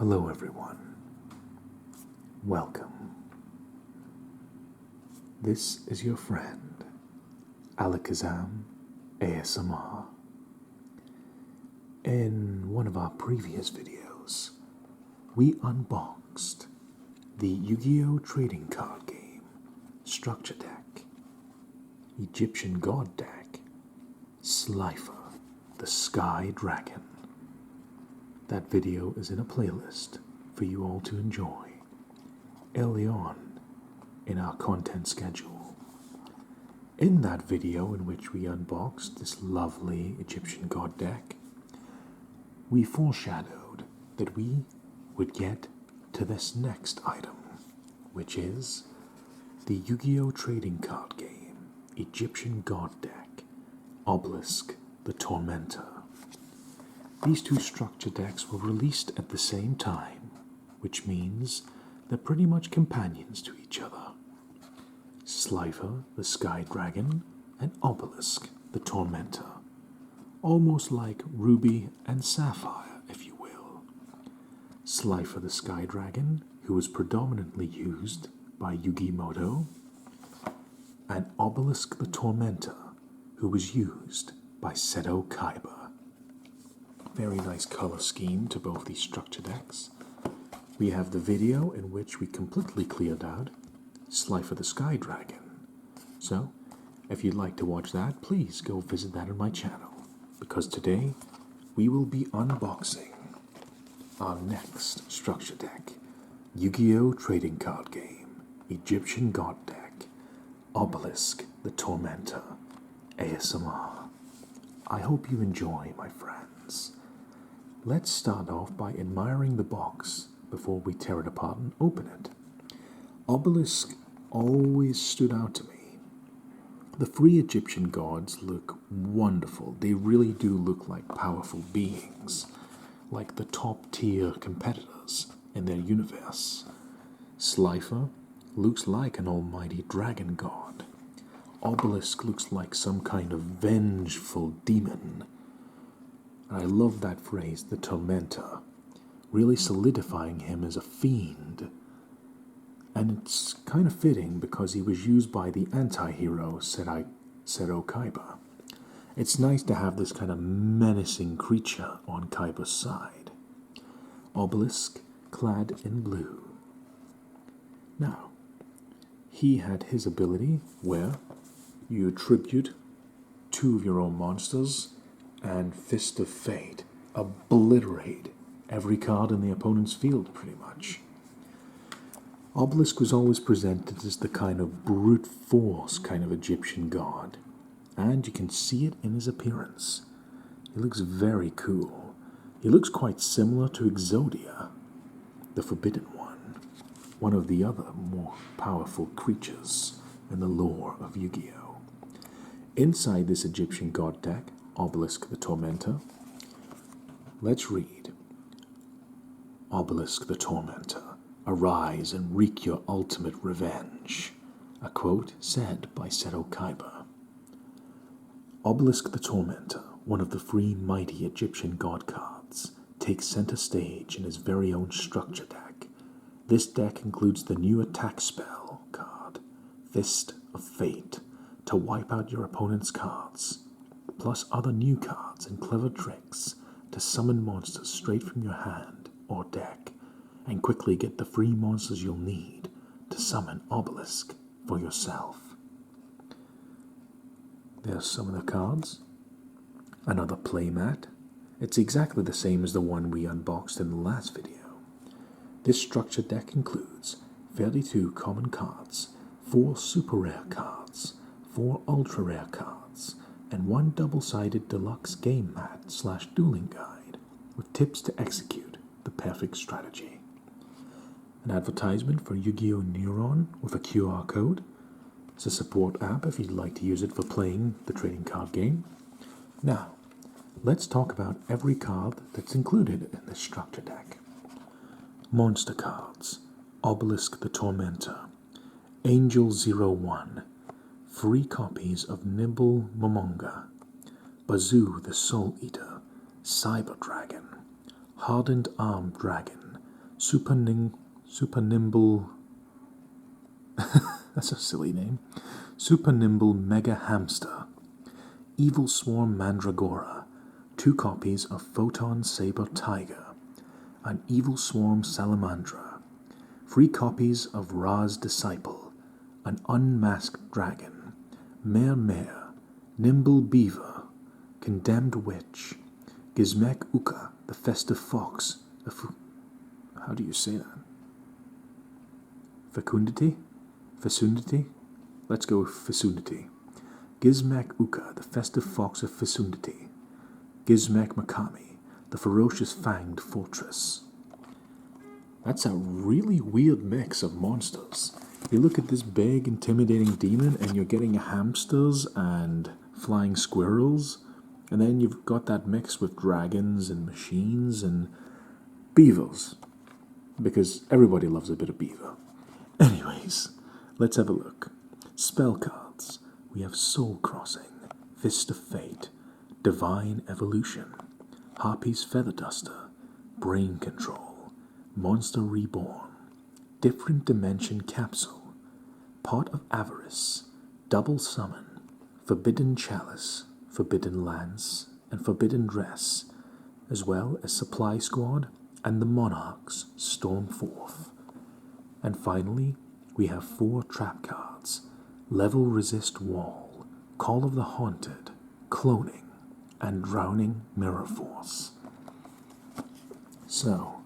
Hello everyone. Welcome. This is your friend, AlakazamASMR. In one of our previous videos, we unboxed the Yu-Gi-Oh! Trading card game, Structure Deck, Egyptian God Deck, Slifer the Sky Dragon. That video is in a playlist for you all to enjoy early on in our content schedule. In that video in which we unboxed this lovely Egyptian God deck, we foreshadowed that we would get to this next item, which is the Yu-Gi-Oh! Trading card game, Egyptian God deck, Obelisk the Tormentor. These two structure decks were released at the same time, which means they're pretty much companions to each other. Slifer the Sky Dragon and Obelisk the Tormentor. Almost like Ruby and Sapphire, if you will. Slifer the Sky Dragon, who was predominantly used by Yu-Gi-Moto, and Obelisk the Tormentor, who was used by Seto Kaiba. Very nice color scheme to both these structure decks. We have the video in which we completely cleared out Slifer the Sky Dragon. So, if you'd like to watch that, please go visit that on my channel, because today we will be unboxing our next structure deck, Yu-Gi-Oh! Trading card game, Egyptian God deck, Obelisk the Tormentor, ASMR. I hope you enjoy, my friends. Let's start off by admiring the box before we tear it apart and open it. Obelisk always stood out to me. The free Egyptian gods look wonderful. They really do look like powerful beings, like the top-tier competitors in their universe. Slifer looks like an almighty dragon god. Obelisk looks like some kind of vengeful demon. And I love that phrase, the Tormentor, really solidifying him as a fiend. And it's kind of fitting because he was used by the anti-hero Seto Kaiba. It's nice to have this kind of menacing creature on Kaiba's side. Obelisk clad in blue. Now, he had his ability where you attribute two of your own monsters and Fist of Fate obliterate every card in the opponent's field, pretty much. Obelisk was always presented as the kind of brute force kind of Egyptian god, and you can see it in his appearance. He looks very cool. He looks quite similar to Exodia, the Forbidden one of the other more powerful creatures in the lore of Yu-Gi-Oh! Inside this Egyptian god deck, Obelisk the Tormentor, let's read. Obelisk the Tormentor, arise and wreak your ultimate revenge. A quote said by Seto Kaiba. Obelisk the Tormentor, one of the three mighty Egyptian god cards, takes center stage in his very own structure deck. This deck includes the new attack spell card, Fist of Fate, to wipe out your opponent's cards, plus other new cards and clever tricks to summon monsters straight from your hand or deck, and quickly get the free monsters you'll need to summon Obelisk for yourself. There's some of the cards. Another playmat. It's exactly the same as the one we unboxed in the last video. This structure deck includes 32 common cards, 4 super rare cards, 4 ultra rare cards, and 1 double-sided deluxe game mat / dueling guide with tips to execute the perfect strategy. An advertisement for Yu-Gi-Oh! Neuron with a QR code. It's a support app if you'd like to use it for playing the trading card game. Now, let's talk about every card that's included in this structure deck. Monster cards, Obelisk the Tormentor, Angel 01, free copies of Nimble Monga, Bazou the Soul Eater, Cyber Dragon, Hardened Armed Dragon, Super Nimble. That's a silly name. Super Nimble Mega Hamster. Evilswarm Mandragora. 2 copies of Photon Saber Tiger. An Evilswarm Salamandra. 3 copies of Ra's Disciple. An Unmasked Dragon. Merare. Nimble Beaver. Condemned Witch. Gizmek the Festive Fox. How do you say that? Fecundity? Fecundity? Let's go with Fecundity. Gizmek the Festive Fox of Fecundity. Gizmek Makami, the Ferocious Fanged Fortress. That's a really weird mix of monsters. You look at this big, intimidating demon, and you're getting hamsters and flying squirrels, and then you've got that mix with dragons and machines and beavers, because everybody loves a bit of beaver. Anyways, let's have a look. Spell cards. We have Soul Crossing, Fist of Fate, Divine Evolution, Harpy's Feather Duster, Brain Control, Monster Reborn, Different Dimension Capsule, Pot of Avarice, Double Summon, Forbidden Chalice, Forbidden Lance, and Forbidden Dress, as well as Supply Squad and the Monarchs, Stormforth. And finally, we have 4 trap cards: Level Resist Wall, Call of the Haunted, Cloning, and Drowning Mirror Force. So,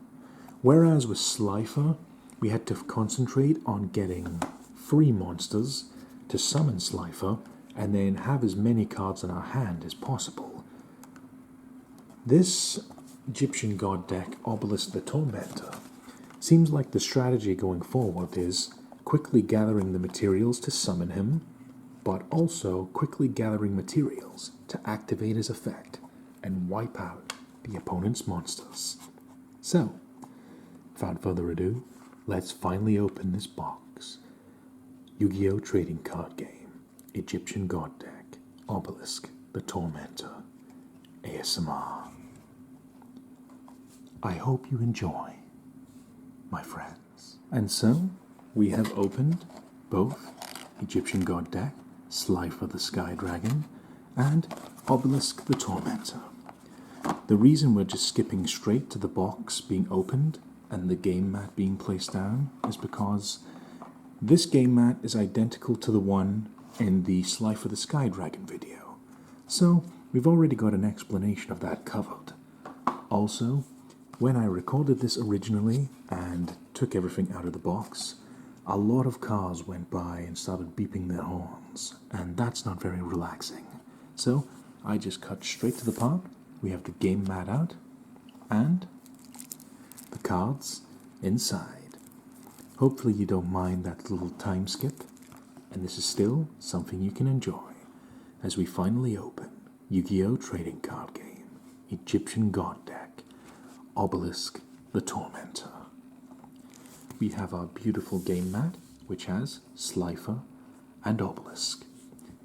whereas with Slifer, we had to concentrate on getting free monsters to summon Slifer and then have as many cards in our hand as possible, this Egyptian god deck, Obelisk the Tormentor, seems like the strategy going forward is quickly gathering the materials to summon him, but also quickly gathering materials to activate his effect and wipe out the opponent's monsters. So, without further ado, let's finally open this box. Yu-Gi-Oh! Trading Card Game, Egyptian God Deck, Obelisk the Tormentor, ASMR. I hope you enjoy, my friends. And so, we have opened both Egyptian God Deck, Slifer the Sky Dragon, and Obelisk the Tormentor. The reason we're just skipping straight to the box being opened and the game mat being placed down is because this game mat is identical to the one in the Slifer the Sky Dragon video. So, we've already got an explanation of that covered. Also, when I recorded this originally and took everything out of the box, a lot of cars went by and started beeping their horns, and that's not very relaxing. So, I just cut straight to the part. We have the game mat out, and the cards inside. Hopefully you don't mind that little time skip, and this is still something you can enjoy as we finally open Yu-Gi-Oh! Trading Card Game, Egyptian God Deck, Obelisk the Tormentor. We have our beautiful game mat, which has Slifer and Obelisk.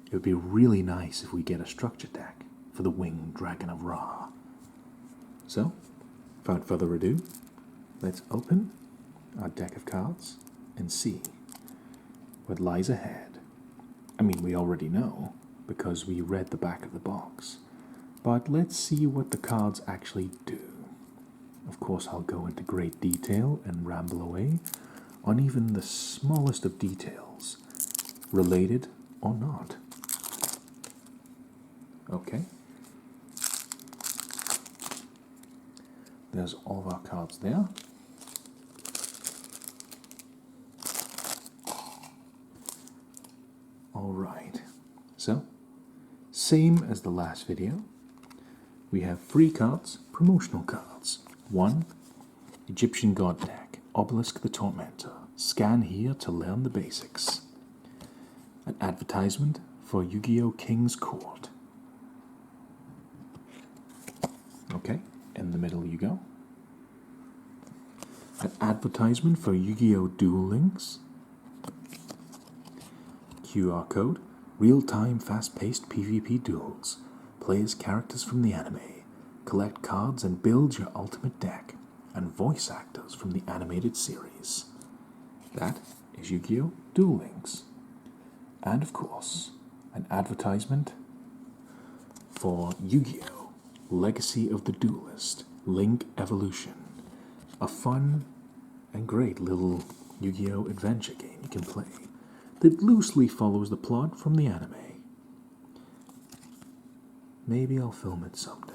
It would be really nice if we get a structure deck for the Winged Dragon of Ra. So, without further ado, let's open our deck of cards and see what lies ahead. I mean, we already know because we read the back of the box, but let's see what the cards actually do. Of course, I'll go into great detail and ramble away on even the smallest of details, related or not. Okay. There's all of our cards there. Alright, so, same as the last video, we have 3 cards, promotional cards. 1, Egyptian God Deck, Obelisk the Tormentor. Scan here to learn the basics. An advertisement for Yu-Gi-Oh! King's Court. Okay, in the middle you go. An advertisement for Yu-Gi-Oh! Duel Links. QR code, real-time fast-paced PvP duels. Play as characters from the anime. Collect cards and build your ultimate deck. and voice actors from the animated series. That is Yu-Gi-Oh! Duel Links. And of course, an advertisement for Yu-Gi-Oh! Legacy of the Duelist, Link Evolution. A fun and great little Yu-Gi-Oh! Adventure game you can play that loosely follows the plot from the anime. Maybe I'll film it someday.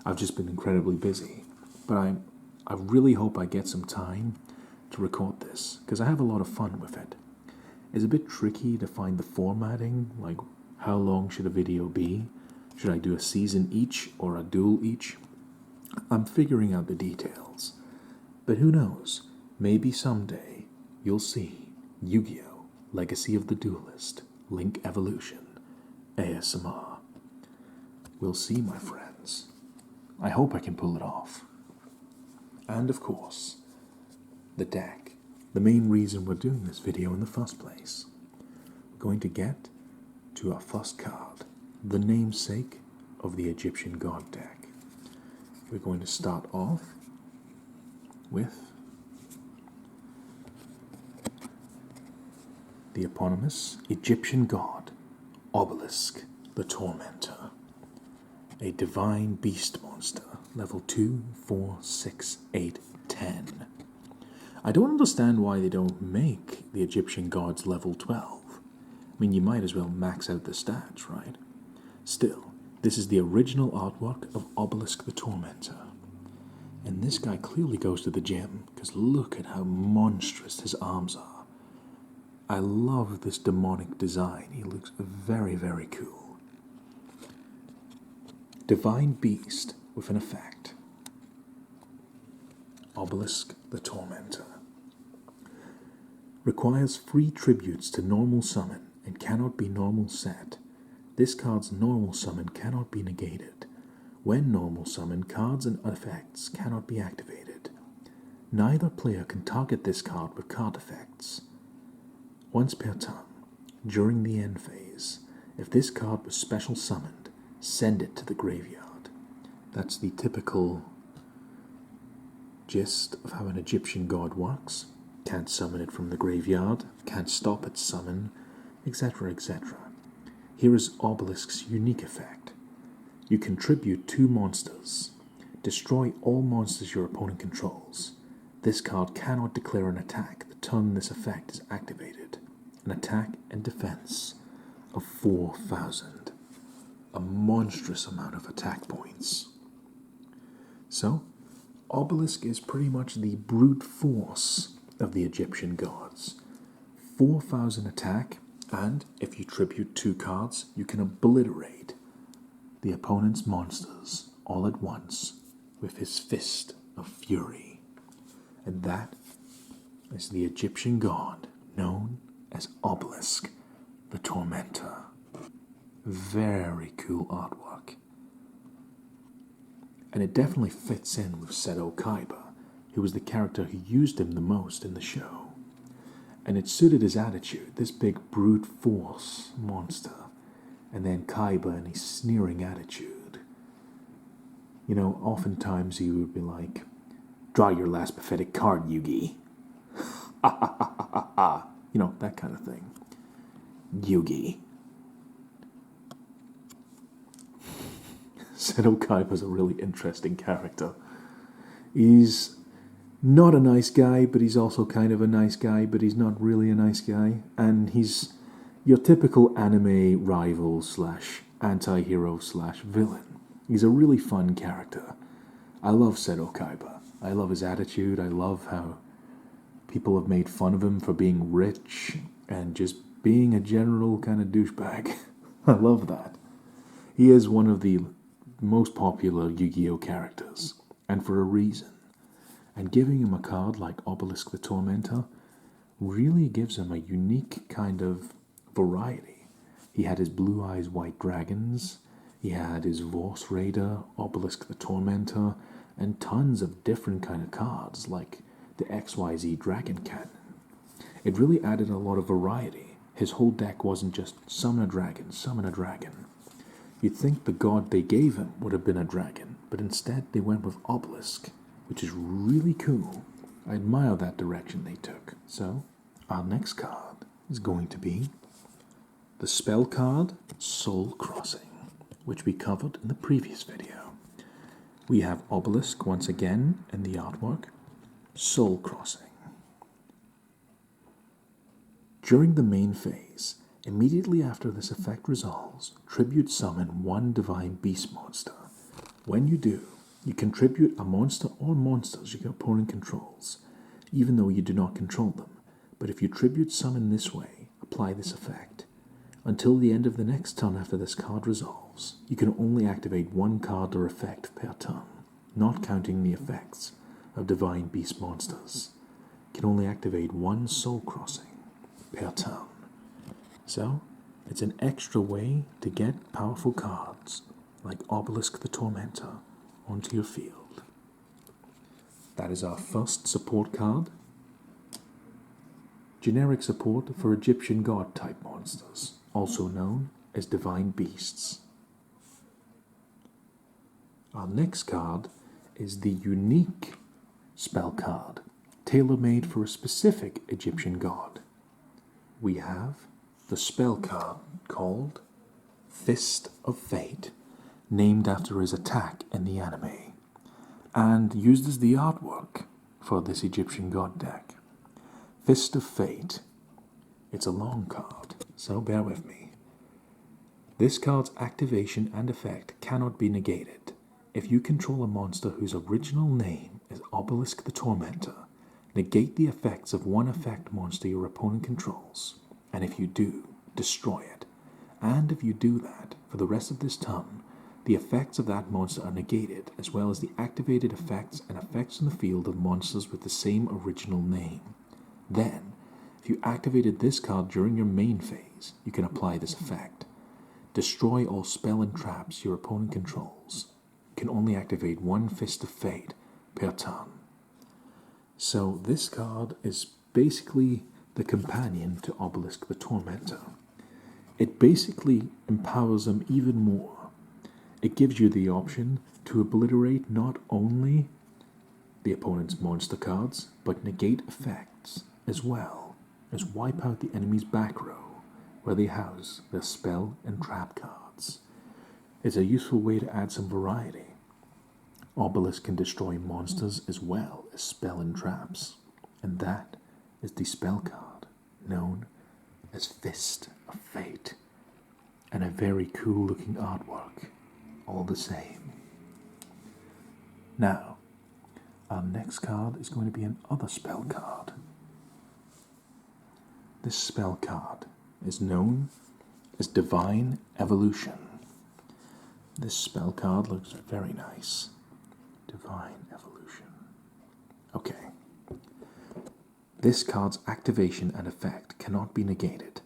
I've just been incredibly busy, but I really hope I get some time to record this, because I have a lot of fun with it. It's a bit tricky to find the formatting, like how long should a video be? Should I do a season each or a duel each? I'm figuring out the details. But who knows, maybe someday you'll see Yu-Gi-Oh! Legacy of the Duelist, Link Evolution, ASMR. We'll see, my friends. I hope I can pull it off. And of course, the deck. The main reason we're doing this video in the first place. We're going to get to our first card, the namesake of the Egyptian God deck. We're going to start off with the eponymous Egyptian God, Obelisk the Tormentor. A divine beast monster, level 2, 4, 6, 8, 10. I don't understand why they don't make the Egyptian gods level 12. I mean, you might as well max out the stats, right? Still, this is the original artwork of Obelisk the Tormentor. And this guy clearly goes to the gym, because look at how monstrous his arms are. I love this demonic design. He looks very, very cool. Divine Beast with an effect. Obelisk the Tormentor. Requires free tributes to normal summon and cannot be normal set. This card's normal summon cannot be negated. When normal summon, cards and effects cannot be activated. Neither player can target this card with card effects. Once per turn, during the end phase, if this card was special summoned, send it to the graveyard. That's the typical gist of how an Egyptian god works. Can't summon it from the graveyard, can't stop its summon, etc., etc. Here is Obelisk's unique effect. You contribute 2 monsters. Destroy all monsters your opponent controls. This card cannot declare an attack the turn this effect is activated. An attack and defense of 4,000. A monstrous amount of attack points. So, Obelisk is pretty much the brute force of the Egyptian gods. 4,000 attack, and if you tribute 2 cards, you can obliterate the opponent's monsters all at once with his fist of fury. And that is the Egyptian god known as Obelisk the Tormentor. Very cool artwork. And it definitely fits in with Seto Kaiba, who was the character who used him the most in the show. And it suited his attitude, this big brute force monster, and then Kaiba and his sneering attitude. You know, oftentimes he would be like, "Draw your last pathetic card, Yugi." You know, that kind of thing. Yugi. Seto Kaiba's a really interesting character. He's not a nice guy, but he's also kind of a nice guy, but he's not really a nice guy. And he's your typical anime rival slash anti-hero slash villain. He's a really fun character. I love Seto Kaiba. I love his attitude. I love how people have made fun of him for being rich and just being a general kind of douchebag. I love that. He is one of the most popular Yu-Gi-Oh! Characters, and for a reason. And giving him a card like Obelisk the Tormentor really gives him a unique kind of variety. He had his Blue Eyes White Dragons, he had his Vorse Raider, Obelisk the Tormentor, and tons of different kind of cards like the XYZ Dragon Cannon. It really added a lot of variety. His whole deck wasn't just summon a dragon, summon a dragon. You'd think the god they gave him would have been a dragon, but instead they went with Obelisk, which is really cool. I admire that direction they took. So, our next card is going to be the spell card Soul Crossing, which we covered in the previous video. We have Obelisk once again in the artwork. Soul Crossing. During the main phase, immediately after this effect resolves, tribute summon one Divine Beast monster. When you do, you can tribute a monster or monsters your opponent controls, even though you do not control them. But if you tribute summon this way, apply this effect. Until the end of the next turn after this card resolves, you can only activate one card or effect per turn, not counting the effects of Divine Beast monsters. You can only activate one Soul Crossing per turn. So, it's an extra way to get powerful cards like Obelisk the Tormentor onto your field. That is our first support card. Generic support for Egyptian god type monsters, also known as Divine Beasts. Our next card is the unique spell card, tailor-made for a specific Egyptian god. We have the spell card called Fist of Fate, named after his attack in the anime, and used as the artwork for this Egyptian god deck. Fist of Fate. It's a long card, so bear with me. This card's activation and effect cannot be negated. If you control a monster whose original name is Obelisk the Tormentor, negate the effects of one effect monster your opponent controls, and if you do, destroy it. And if you do that, for the rest of this turn, the effects of that monster are negated, as well as the activated effects and effects in the field of monsters with the same original name. Then, if you activated this card during your main phase, you can apply this effect. Destroy all spell and traps your opponent controls. You can only activate one Fist of Fate per turn. So this card is basically the companion to Obelisk the Tormentor. It basically empowers them even more. It gives you the option to obliterate not only the opponent's monster cards, but negate effects, as well as wipe out the enemy's back row, where they house their spell and trap cards. It's a useful way to add some variety. Obelisk can destroy monsters as well as spell and traps, and that is the spell card, known as Fist of Fate, and a very cool looking artwork, all the same. Now, our next card is going to be another spell card. This spell card is known as Divine Evolution. This spell card looks very nice. Divine Evolution. Okay. This card's activation and effect cannot be negated.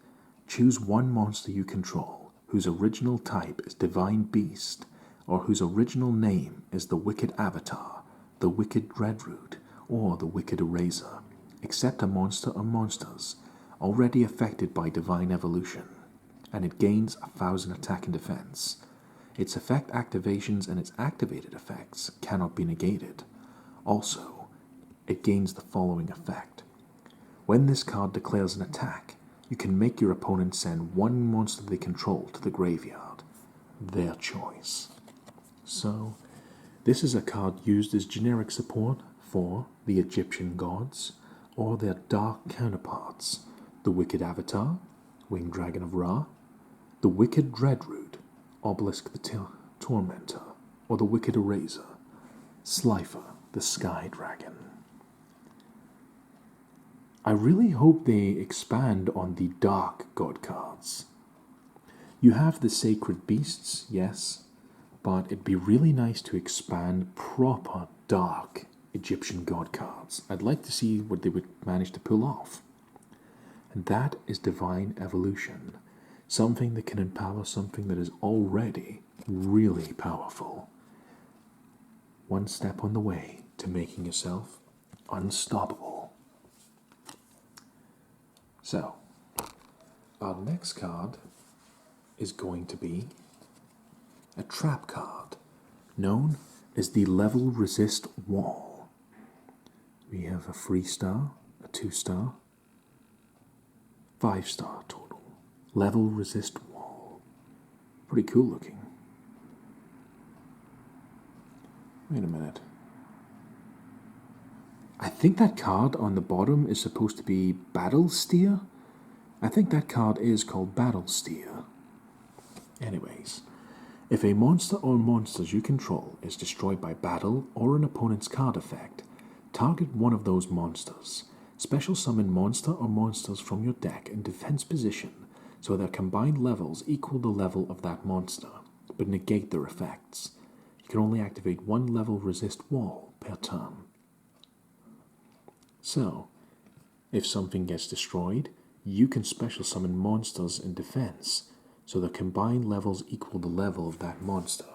Choose one monster you control, whose original type is Divine Beast, or whose original name is the Wicked Avatar, the Wicked Dreadroot, or the Wicked Eraser, except a monster or monsters already affected by Divine Evolution, and it gains 1,000 attack and defense. Its effect activations and its activated effects cannot be negated. Also, it gains the following effect. When this card declares an attack, you can make your opponent send one monster they control to the graveyard, their choice. So, this is a card used as generic support for the Egyptian gods or their dark counterparts, the Wicked Avatar, Winged Dragon of Ra, the Wicked Dreadroot, Obelisk the Tormentor, or the Wicked Eraser, Slifer the Sky Dragon. I really hope they expand on the dark god cards. You have the Sacred Beasts, yes, but it'd be really nice to expand proper dark Egyptian god cards. I'd like to see what they would manage to pull off. And that is Divine Evolution, something that can empower something that is already really powerful. One step on the way to making yourself unstoppable. So, our next card is going to be a trap card, known as the Level Resist Wall. We have a 3-star, a 2-star, 5-star total. Level resist wall. Pretty cool looking. Wait a minute. I think that card on the bottom is supposed to be Battle Steer. I think that card is called Battle Steer. Anyways, if a monster or monsters you control is destroyed by battle or an opponent's card effect, target one of those monsters. Special summon monster or monsters from your deck in defense position so their combined levels equal the level of that monster, but negate their effects. You can only activate one level resist wall per turn. So, if something gets destroyed, you can special summon monsters in defense, so the combined levels equal the level of that monster.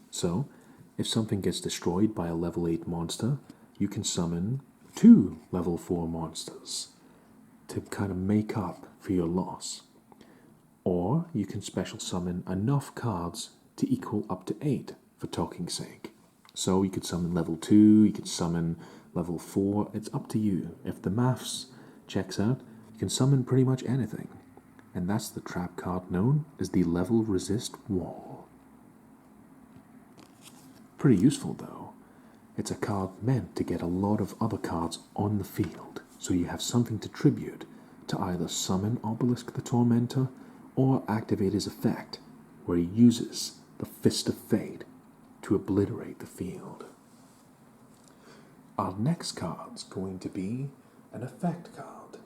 So, if something gets destroyed by a level 8 monster, you can summon 2 level 4 monsters to kind of make up for your loss. Or you can special summon enough cards to equal up to 8 for talking's sake. So you could summon level 2, you could summon level 4, it's up to you. If the maths checks out, you can summon pretty much anything. And that's the trap card known as the level resist wall. Pretty useful though. It's a card meant to get a lot of other cards on the field, so you have something to tribute to either summon Obelisk the Tormentor or activate his effect, where he uses the Fist of Fate to obliterate the field. Our next card's going to be an effect card.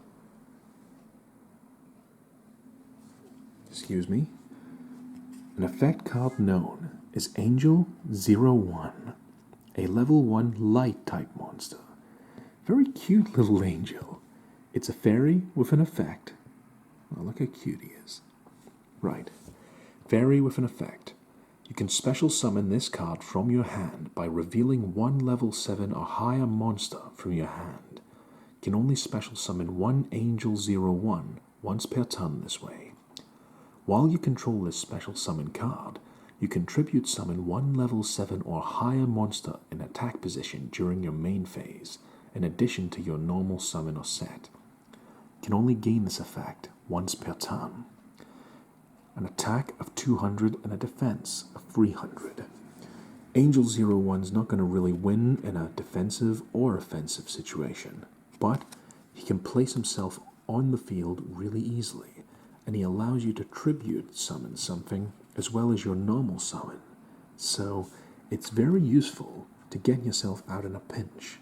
Excuse me. An effect card known as Angel 01, a level 1 light type monster. Very cute little angel. It's a fairy with an effect. Oh, look how cute he is. Right. Fairy with an effect. You can special summon this card from your hand by revealing one level 7 or higher monster from your hand. You can only special summon one Angel 01 once per turn this way. While you control this special summon card, you can tribute summon one level 7 or higher monster in attack position during your main phase, in addition to your normal summon or set. You can only gain this effect once per turn. An attack of 200 and a defense of 300. Angel 01's not going to really win in a defensive or offensive situation, but he can place himself on the field really easily, and he allows you to tribute summon something as well as your normal summon. So it's very useful to get yourself out in a pinch,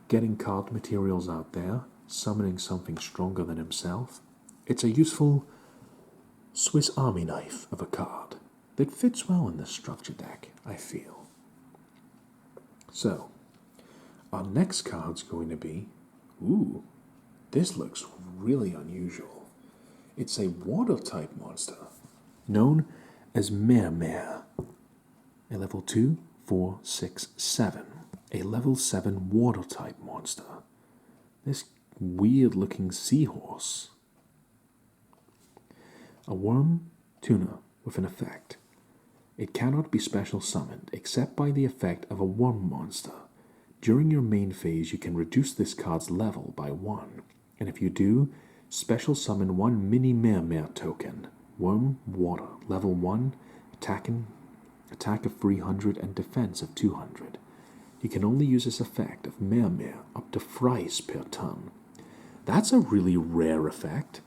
getting card materials out there, summoning something stronger than himself. It's a useful Swiss Army knife of a card that fits well in this structure deck, I feel. So, our next card's going to be, ooh, this looks really unusual. It's a water type monster, known as Merare. A level 2, 4, 6, 7. A level 7 water type monster. This weird looking seahorse. A worm tuna with an effect. It cannot be special summoned except by the effect of a worm monster. During your main phase, you can reduce this card's level by 1, and if you do, special summon one mini Merare token. Worm, water, level 1, attack of 300 and defense of 200. You can only use this effect of Merare up to thrice per turn. That's a really rare effect.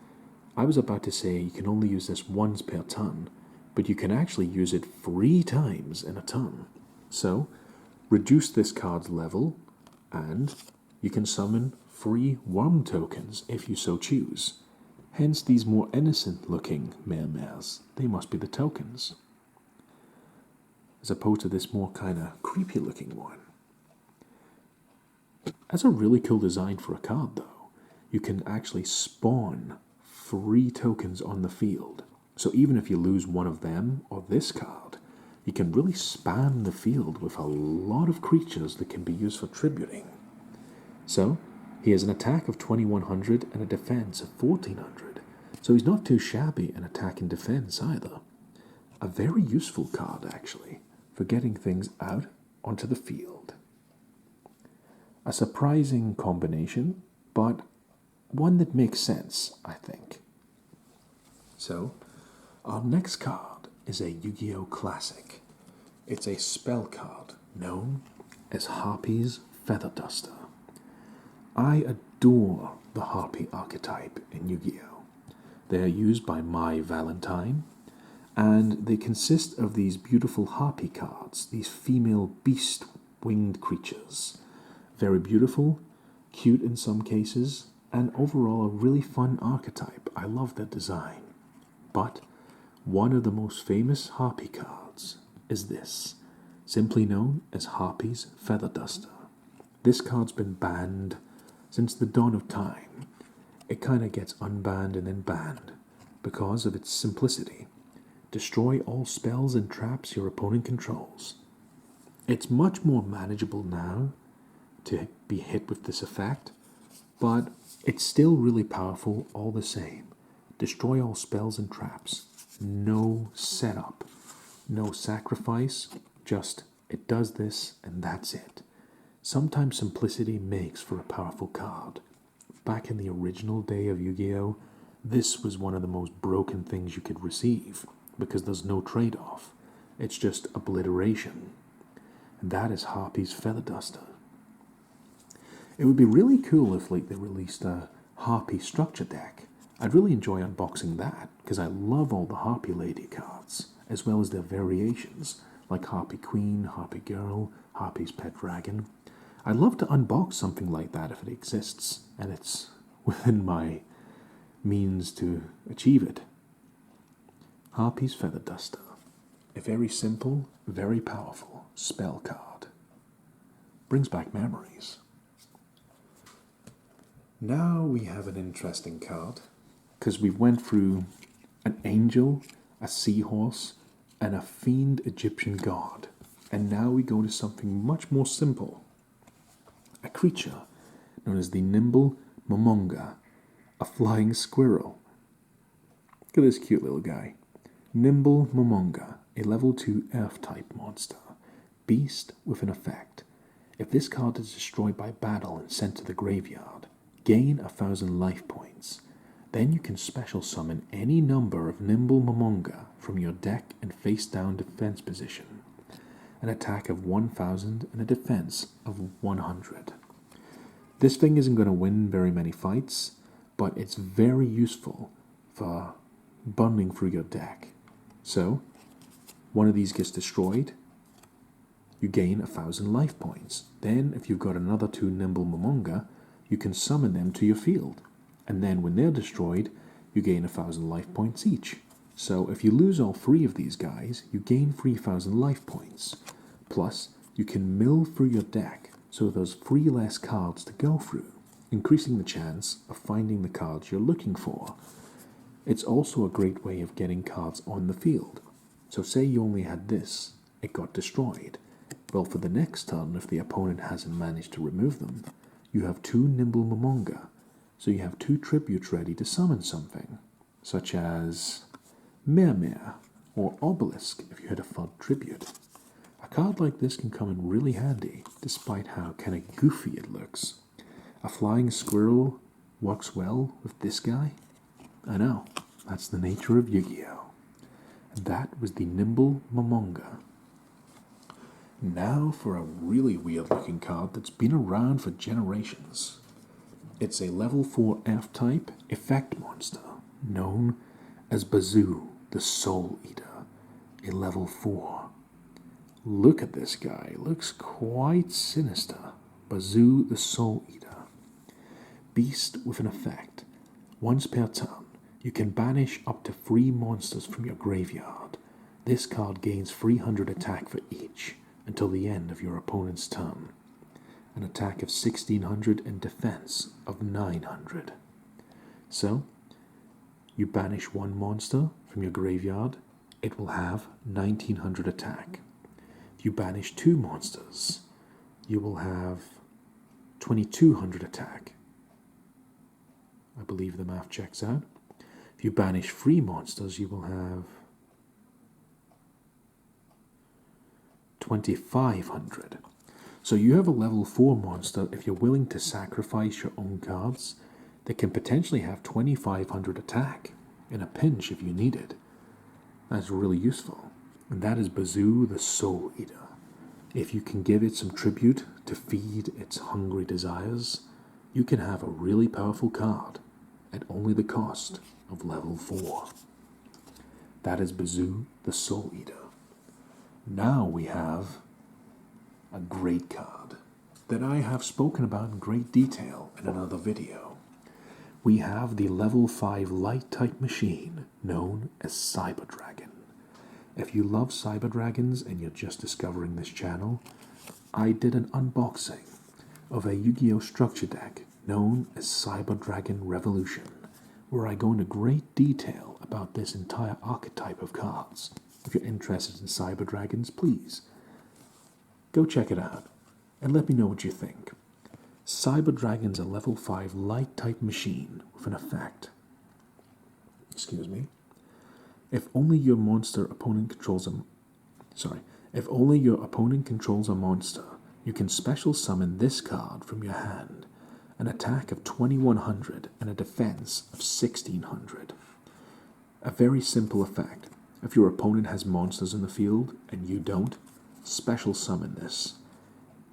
I was about to say you can only use this once per turn, but you can actually use it 3 times in a turn. So, reduce this card's level, and you can summon 3 worm tokens if you so choose. Hence these more innocent-looking Merares. They must be the tokens, as opposed to this more kind of creepy-looking one. That's a really cool design for a card, though. You can actually spawn 3 tokens on the field. So even if you lose one of them or this card, you can really spam the field with a lot of creatures that can be used for tributing. So he has an attack of 2100 and a defense of 1400. So he's not too shabby in attack and defense either. A very useful card, actually, for getting things out onto the field. A surprising combination, but one that makes sense, I think. So, our next card is a Yu-Gi-Oh! Classic. It's a spell card known as Harpy's Feather Duster. I adore the Harpy archetype in Yu-Gi-Oh! They are used by My Valentine, and they consist of these beautiful Harpy cards, these female beast-winged creatures. Very beautiful, cute in some cases, and overall a really fun archetype. I love their design. But one of the most famous Harpy cards is this, simply known as Harpy's Feather Duster. This card's been banned since the dawn of time. It kind of gets unbanned and then banned because of its simplicity. Destroy all spells and traps your opponent controls. It's much more manageable now to be hit with this effect, but it's still really powerful all the same. Destroy all spells and traps. No setup, no sacrifice, just it does this and that's it. Sometimes simplicity makes for a powerful card. Back in the original day of Yu-Gi-Oh!, this was one of the most broken things you could receive because there's no trade-off. It's just obliteration. And that is Harpy's Feather Duster. It would be really cool if they released a Harpy structure deck. I'd really enjoy unboxing that because I love all the Harpy Lady cards, as well as their variations, like Harpy Queen, Harpy Girl, Harpy's Pet Dragon. I'd love to unbox something like that if it exists, and it's within my means to achieve it. Harpy's Feather Duster. A very simple, very powerful spell card. Brings back memories. Now we have an interesting card, because we went through an angel, a seahorse, and a fiend Egyptian god. And now we go to something much more simple. A creature known as the Nimble Monga, a flying squirrel. Look at this cute little guy. Nimble Monga, a level 2 Earth-type monster. Beast with an effect. If this card is destroyed by battle and sent to the graveyard, gain 1,000 life points. Then you can special summon any number of Nimble Monga from your deck and face-down defense position. An attack of 1,000 and a defense of 100. This thing isn't going to win very many fights, but it's very useful for bundling through your deck. So, one of these gets destroyed, you gain 1,000 life points. Then, if you've got another 2 Nimble Monga, you can summon them to your field. And then when they're destroyed, you gain 1,000 life points each. So if you lose all 3 of these guys, you gain 3,000 life points. Plus, you can mill through your deck, so there's 3 less cards to go through, increasing the chance of finding the cards you're looking for. It's also a great way of getting cards on the field. So say you only had this, it got destroyed. Well, for the next turn, if the opponent hasn't managed to remove them, you have 2 Nimble Monga, so you have 2 tributes ready to summon something, such as Merare or Obelisk if you had a Thud tribute. A card like this can come in really handy, despite how kind of goofy it looks. A flying squirrel works well with this guy. I know, that's the nature of Yu-Gi-Oh! And that was the Nimble Monga. Now for a really weird looking card that's been around for generations. It's a level 4 F-type effect monster known as Bazou the Soul Eater, a level 4. Look at this guy, looks quite sinister. Bazou the Soul Eater. Beast with an effect. Once per turn, you can banish up to 3 monsters from your graveyard. This card gains 300 attack for each until the end of your opponent's turn. An attack of 1,600 and defense of 900. So, you banish 1 monster from your graveyard, it will have 1,900 attack. If you banish 2 monsters, you will have 2,200 attack. I believe the math checks out. If you banish 3 monsters, you will have 2,500. So you have a level 4 monster if you're willing to sacrifice your own cards that can potentially have 2500 attack in a pinch if you need it. That's really useful. And that is Bazou the Soul Eater. If you can give it some tribute to feed its hungry desires, you can have a really powerful card at only the cost of level 4. That is Bazou the Soul Eater. Now we have a great card that I have spoken about in great detail in another video. We have the level 5 light type machine known as Saber Dragon. If you love Cyber Dragons and you're just discovering this channel, I did an unboxing of a Yu-Gi-Oh! Structure deck known as Cyber Dragon Revolution, where I go into great detail about this entire archetype of cards. If you're interested in Cyber Dragons, please go check it out and let me know what you think. Cyber Dragon's a level 5 light type machine with an effect. If only your opponent controls a monster, you can special summon this card from your hand. An attack of 2100 and a defense of 1600. A very simple effect. If your opponent has monsters in the field and you don't, special summon this.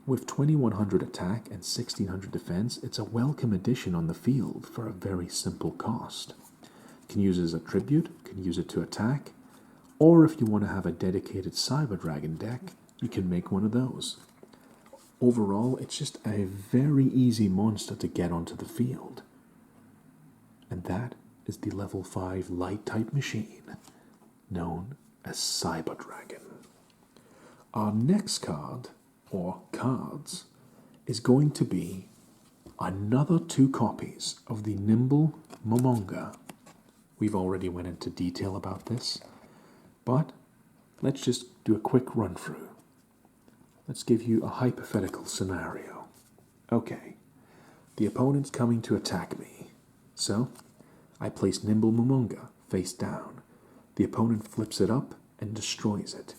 With 2100 attack and 1600 defense, it's a welcome addition on the field for a very simple cost. Can use it as a tribute, can use it to attack, or if you want to have a dedicated Cyber Dragon deck, you can make one of those. Overall, it's just a very easy monster to get onto the field. And that is the level 5 light type machine, known as Cyber Dragon. Our next card, or cards, is going to be another 2 copies of the Nimble Monga. We've already went into detail about this, but let's just do a quick run through. Let's give you a hypothetical scenario. Okay, the opponent's coming to attack me, so I place Nimble Monga face down. The opponent flips it up and destroys it.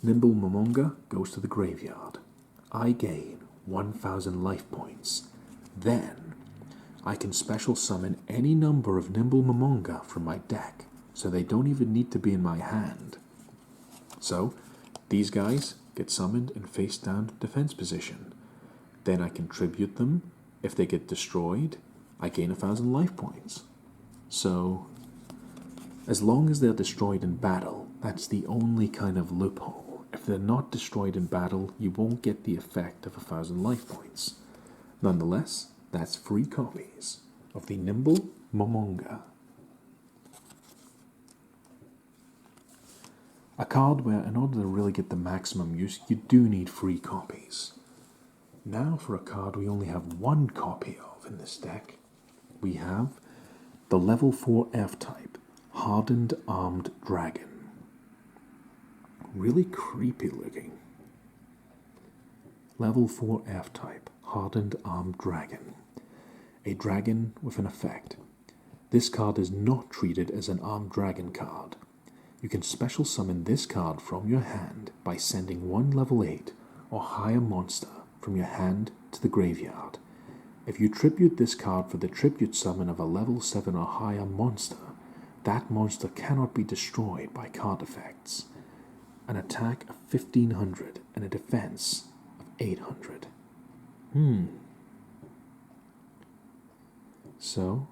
Nimble Monga goes to the graveyard. I gain 1000 life points. Then I can special summon any number of Nimble Monga from my deck, so they don't even need to be in my hand. So these guys get summoned in face down defense position. Then I can tribute them. If they get destroyed, I gain 1000 life points. So as long as they're destroyed in battle, that's the only kind of loophole. If they're not destroyed in battle, you won't get the effect of 1000 life points. Nonetheless, that's 3 copies of the Nimble Monga. A card where, in order to really get the maximum use, you do need 3 copies. Now for a card we only have 1 copy of in this deck, we have the level 4 F-type, Hardened Armed Dragon. Really creepy looking. Level 4 F-type, Hardened Armed Dragon. A dragon with an effect. This card is not treated as an armed dragon card. You can special summon this card from your hand by sending 1 level 8 or higher monster from your hand to the graveyard. If you tribute this card for the tribute summon of a level 7 or higher monster, that monster cannot be destroyed by card effects. An attack of 1500 and a defense of 800. So,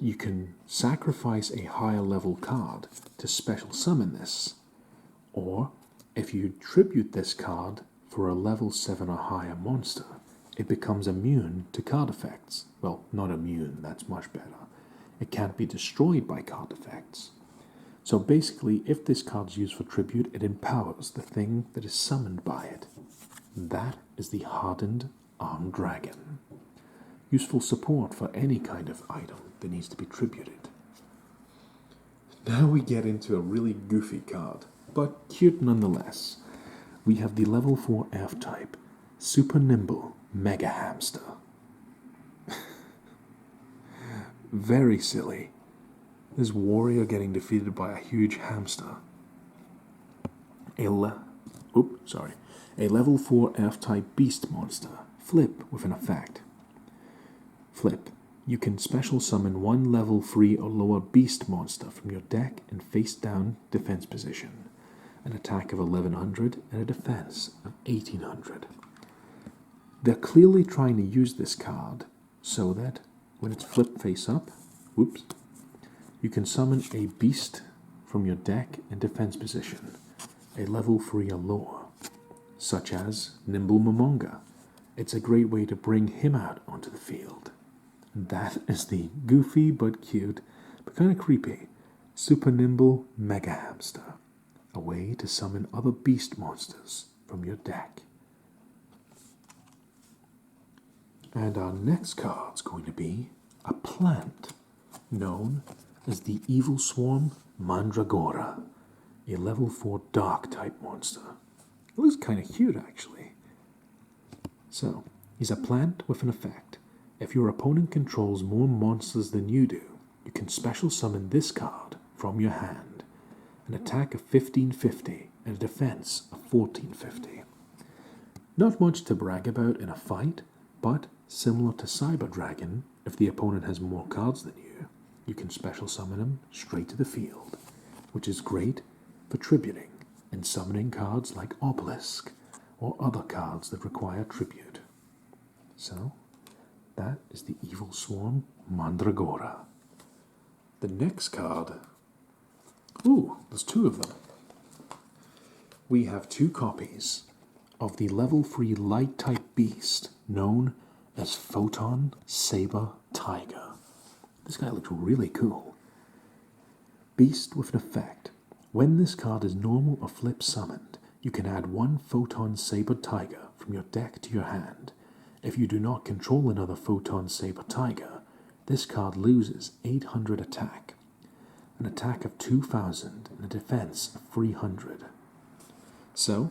you can sacrifice a higher level card to special summon this, or if you tribute this card for a level 7 or higher monster, it becomes immune to card effects. Well, not immune, that's much better. It can't be destroyed by card effects. So basically, if this card is used for tribute, it empowers the thing that is summoned by it. That is the Hardened Armed Dragon. Useful support for any kind of item that needs to be tributed. Now we get into a really goofy card, but cute nonetheless. We have the level 4 F-type, Super Nimble Mega Hamster. Very silly. This warrior getting defeated by a huge hamster. A level 4 F-type beast monster. Flip with an effect. Flip. You can special summon one level 3 or lower beast monster from your deck in face down defense position. An attack of 1100 and a defense of 1800. They're clearly trying to use this card so that when it's flipped face up, you can summon a beast from your deck in defense position, a level 3 or lower, such as Nimble Monga. It's a great way to bring him out onto the field. That is the goofy but cute, but kind of creepy, Super Nimble Mega Hamster, a way to summon other beast monsters from your deck. And our next card's going to be a plant known as the Evilswarm Mandragora, a level 4 dark type monster. It looks kind of cute actually. So, he's a plant with an effect. If your opponent controls more monsters than you do, you can special summon this card from your hand. An attack of 1550 and a defense of 1450. Not much to brag about in a fight, but similar to Saber Dragon, if the opponent has more cards than you, you can special summon him straight to the field, which is great for tributing and summoning cards like Obelisk or other cards that require tribute. So, that is the Evilswarm Mandragora. The next card, there's two of them. We have two copies of the level 3 light type beast known as Photon Saber Tiger. This guy looks really cool. Beast with an effect. When this card is normal or flip summoned, you can add one Photon Saber Tiger from your deck to your hand. If you do not control another Photon Saber Tiger, this card loses 800 attack, an attack of 2000 and a defense of 300. So,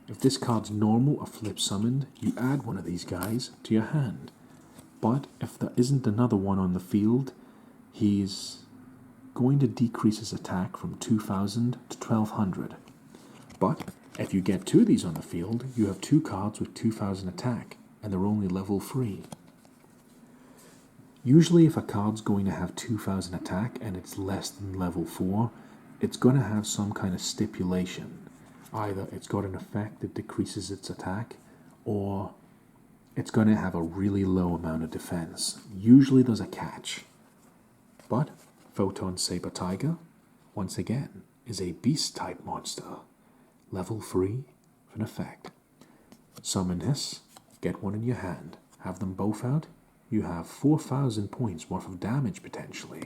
if this card's normal or flip summoned, you add one of these guys to your hand. But if there isn't another one on the field, he's going to decrease his attack from 2000 to 1200. But if you get two of these on the field, you have two cards with 2000 attack, and they're only level 3. Usually if a card's going to have 2000 attack and it's less than level 4, it's going to have some kind of stipulation. Either it's got an effect that decreases its attack, or it's going to have a really low amount of defense. Usually there's a catch. But Photon Saber Tiger, once again, is a beast-type monster. Level 3 for an effect. Summon this, get one in your hand. Have them both out, you have 4,000 points worth of damage potentially,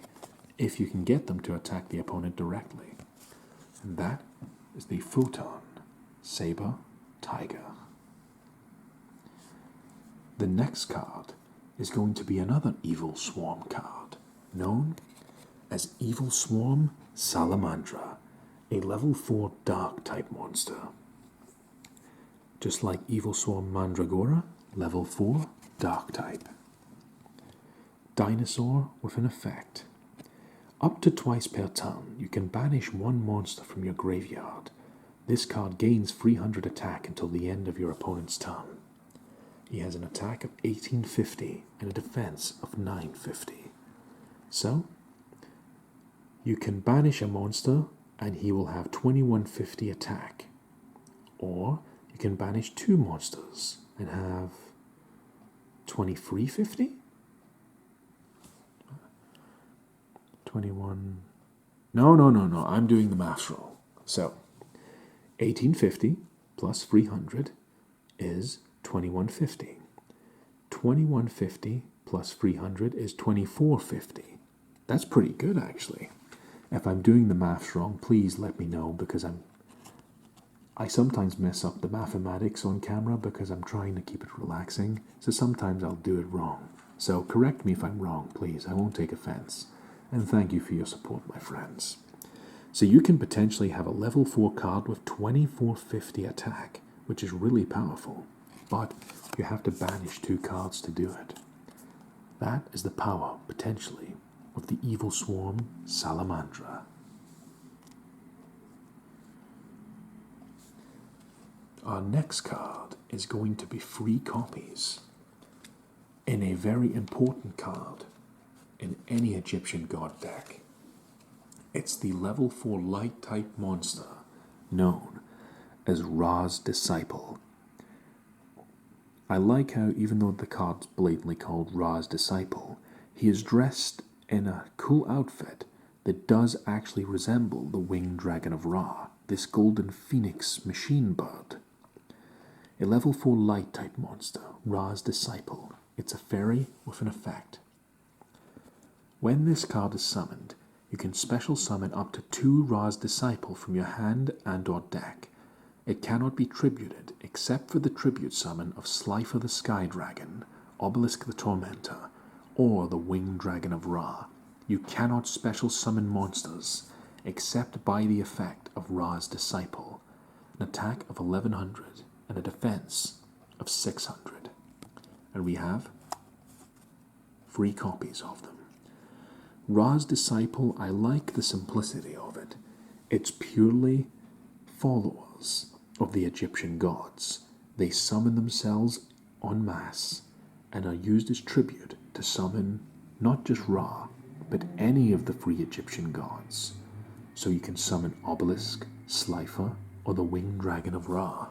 if you can get them to attack the opponent directly. And that is the Photon Saber Tiger. The next card is going to be another Evilswarm card, known as Evilswarm Salamandra, a level 4 dark type monster. Just like Evilswarm Mandragora, level 4 dark type. Dinosaur with an effect. Up to twice per turn, you can banish one monster from your graveyard. This card gains 300 attack until the end of your opponent's turn. He has an attack of 1850 and a defense of 950. So, you can banish a monster and he will have 2150 attack. Or, you can banish two monsters and have 2350? 21... No, I'm doing the math wrong. So, 1850 plus 300 is 2150. 2150 plus 300 is 2450. That's pretty good, actually. If I'm doing the maths wrong, please let me know, because I sometimes mess up the mathematics on camera because I'm trying to keep it relaxing, so sometimes I'll do it wrong. So correct me if I'm wrong, please. I won't take offense. And thank you for your support, my friends. So you can potentially have a level 4 card with 2450 attack, which is really powerful. But you have to banish two cards to do it. That is the power, potentially, of the Evilswarm Salamandra. Our next card is going to be free copies in a very important card in any Egyptian god deck. It's the level 4 light type monster known as Ra's Disciple. I like how, even though the card's blatantly called Ra's Disciple, he is dressed in a cool outfit that does actually resemble the winged dragon of Ra, this golden phoenix machine bird. A level 4 light type monster, Ra's Disciple. It's a fairy with an effect. When this card is summoned, you can special summon up to 2 Ra's Disciple from your hand and or deck. It cannot be tributed except for the tribute summon of Slifer the Sky Dragon, Obelisk the Tormentor, or the Winged Dragon of Ra. You cannot special summon monsters except by the effect of Ra's Disciple, an attack of 1100 and a defense of 600. And we have free copies of them. Ra's Disciple, I like the simplicity of it. It's purely followers of the Egyptian gods. They summon themselves en masse and are used as tribute to summon not just Ra, but any of the free Egyptian gods. So you can summon Obelisk, Slifer, or the Winged Dragon of Ra.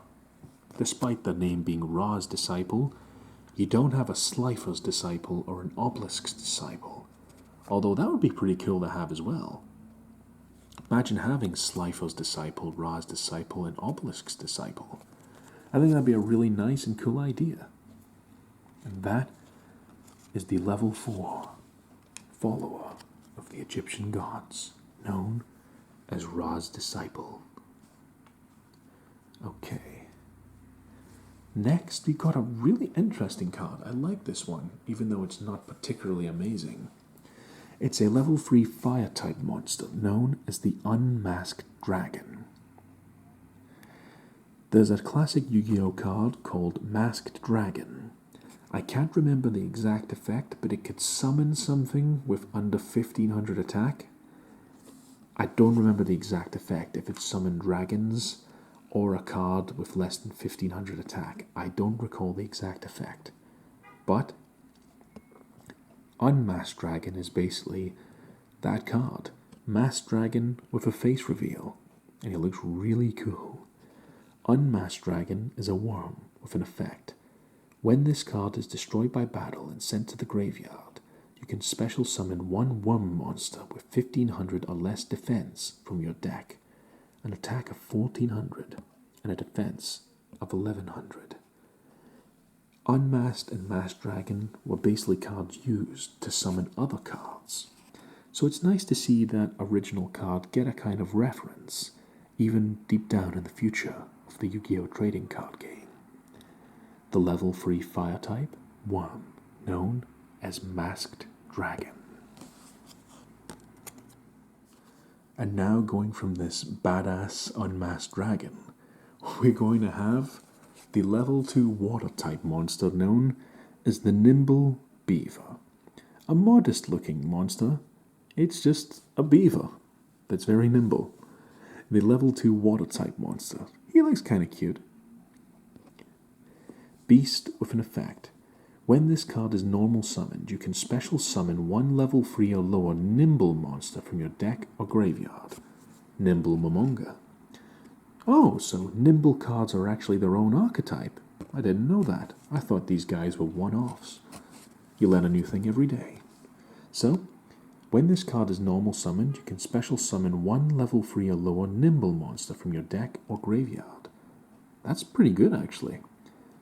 Despite the name being Ra's Disciple, you don't have a Slifer's Disciple or an Obelisk's Disciple, although that would be pretty cool to have as well. Imagine having Slifer's Disciple, Ra's Disciple, and Obelisk's Disciple. I think that'd be a really nice and cool idea. And that is the level 4 follower of the Egyptian gods, known as Ra's Disciple. Okay. Next, we got a really interesting card. I like this one, even though it's not particularly amazing. It's a level 3 fire-type monster known as the Unmasked Dragon. There's a classic Yu-Gi-Oh card called Masked Dragon. I can't remember the exact effect, but it could summon something with under 1500 attack. I don't remember the exact effect, if it summoned dragons or a card with less than 1500 attack. I don't recall the exact effect. But Unmasked Dragon is basically that card. Masked Dragon with a face reveal, and it looks really cool. Unmasked Dragon is a worm with an effect. When this card is destroyed by battle and sent to the graveyard, you can special summon 1 worm monster with 1500 or less defense from your deck, an attack of 1400, and a defense of 1100. Unmasked and Masked Dragon were basically cards used to summon other cards. So it's nice to see that original card get a kind of reference, even deep down in the future of the Yu-Gi-Oh! Trading card game. The level 3 fire type worm, known as Masked Dragon. And now, going from this badass Unmasked Dragon, we're going to have the level 2 water type monster known as the Nimble Beaver. A modest looking monster. It's just a beaver that's very nimble. The level 2 water type monster. He looks kind of cute. Beast with an effect. When this card is normal summoned, you can special summon 1 level 3 or lower Nimble monster from your deck or graveyard. Nimble Monga. Oh, so Nimble cards are actually their own archetype. I didn't know that. I thought these guys were one-offs. You learn a new thing every day. So, when this card is normal summoned, you can special summon 1 level 3 or lower Nimble monster from your deck or graveyard. That's pretty good, actually.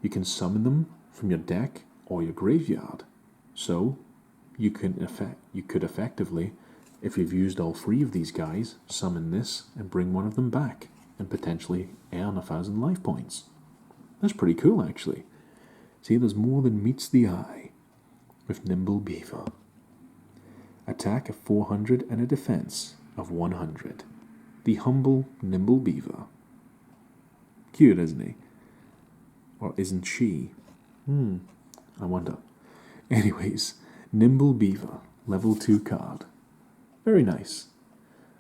You can summon them from your deck or your graveyard. So, you could effectively, if you've used all 3 of these guys, summon this and bring one of them back, and potentially earn 1000 life points. That's pretty cool, actually. See, there's more than meets the eye with Nimble Beaver. Attack of 400 and a defense of 100. The humble Nimble Beaver. Cute, isn't he? Or isn't she? I wonder. Anyways, Nimble Beaver, level 2 card. Very nice.